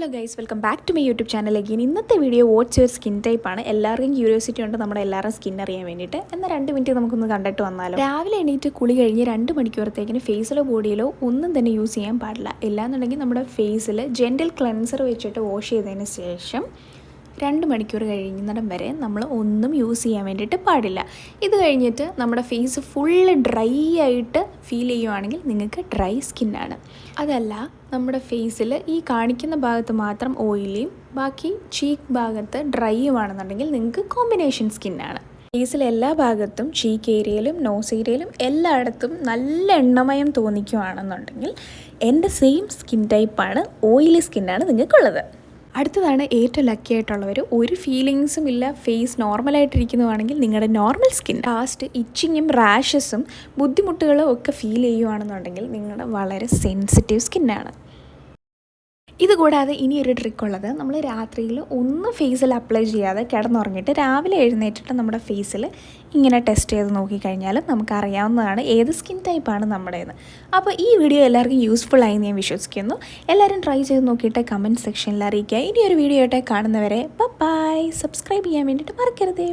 Hello guys, welcome back to my YouTube channel again. ഇന്നത്തെ video what's your skin ടൈപ്പാണ്. എല്ലാവർക്കും curiosity ഉണ്ട് നമ്മുടെ എല്ലാവരും സ്കിൻ അറിയാൻ വേണ്ടിയിട്ട്. എന്നാൽ 2 മിനിറ്റ് നമുക്കൊന്ന് കണ്ടിട്ട് വന്നാലോ. രാവിലെ എണീറ്റ് കുളി കഴിഞ്ഞ് 2 മണിക്കൂറത്തേക്കിന് ഫേസിലോ ബോഡിയിലോ ഒന്നും തന്നെ യൂസ് ചെയ്യാൻ പാടില്ല. ഇല്ലാന്നുണ്ടെങ്കിൽ നമ്മുടെ ഫേസിൽ ജെൻറ്റൽ ക്ലെൻസർ വെച്ചിട്ട് വാഷ് ചെയ്തതിന് ശേഷം 2 മണിക്കൂർ കഴിയുന്നിടം വരെ നമ്മൾ ഒന്നും യൂസ് ചെയ്യാൻ വേണ്ടിയിട്ട് പാടില്ല. ഇത് കഴിഞ്ഞിട്ട് നമ്മുടെ ഫേസ് ഫുള്ള് ഡ്രൈ ആയിട്ട് ഫീൽ ചെയ്യുവാണെങ്കിൽ നിങ്ങൾക്ക് ഡ്രൈ സ്കിന്നാണ്. അതല്ല, നമ്മുടെ ഫേസിൽ ഈ കാണിക്കുന്ന ഭാഗത്ത് മാത്രം ഓയിലിയും ബാക്കി ചീക്ക് ഭാഗത്ത് ഡ്രൈയുമാണെന്നുണ്ടെങ്കിൽ നിങ്ങൾക്ക് കോമ്പിനേഷൻ സ്കിന്നാണ്. ഫേസിലെ എല്ലാ ഭാഗത്തും ചീക്ക് ഏരിയയിലും നോസ് ഏരിയയിലും എല്ലായിടത്തും നല്ല എണ്ണമയം തോന്നിക്കുകയാണെന്നുണ്ടെങ്കിൽ എൻ്റെ സെയിം സ്കിൻ ടൈപ്പാണ്, ഓയിലി സ്കിന്നാണ് നിങ്ങൾക്കുള്ളത്. അടുത്തതാണ് ഏറ്റവും ലക്കി ആയിട്ടുള്ളവർ. ഒരു ഫീലിങ്സും ഇല്ല, ഫേസ് നോർമലായിട്ടിരിക്കുന്നതാണെങ്കിൽ നിങ്ങളുടെ നോർമൽ സ്കിൻ. ലാസ്റ്റ് ഇച്ചിങ്ങും റാഷസും ബുദ്ധിമുട്ടുകളും ഒക്കെ ഫീൽ ചെയ്യുകയാണെന്നുണ്ടെങ്കിൽ നിങ്ങളുടെ വളരെ സെൻസിറ്റീവ് സ്കിന്നാണ്. ഇതുകൂടാതെ ഇനിയൊരു ട്രിക്കുള്ളത്, നമ്മൾ രാത്രിയിൽ ഒന്നും ഫേസിൽ അപ്ലൈ ചെയ്യാതെ കിടന്നുറങ്ങിയിട്ട് രാവിലെ എഴുന്നേറ്റിട്ട് നമ്മുടെ ഫേസിൽ ഇങ്ങനെ ടെസ്റ്റ് ചെയ്ത് നോക്കിക്കഴിഞ്ഞാൽ നമുക്കറിയാവുന്നതാണ് ഏത് സ്കിൻ ടൈപ്പാണ് നമ്മുടേന്ന്. അപ്പോൾ ഈ വീഡിയോ എല്ലാവർക്കും യൂസ്ഫുൾ ആയി ഞാൻ വിശ്വസിക്കുന്നു. എല്ലാവരും ട്രൈ ചെയ്ത് നോക്കിയിട്ട് കമൻറ്റ് സെക്ഷനിൽ അറിയിക്കുക. ഇനിയൊരു വീഡിയോ ആയിട്ട് കാണുന്നവരെ ബൈ. സബ്സ്ക്രൈബ് ചെയ്യാൻ വേണ്ടിയിട്ട് മറക്കരുതേ.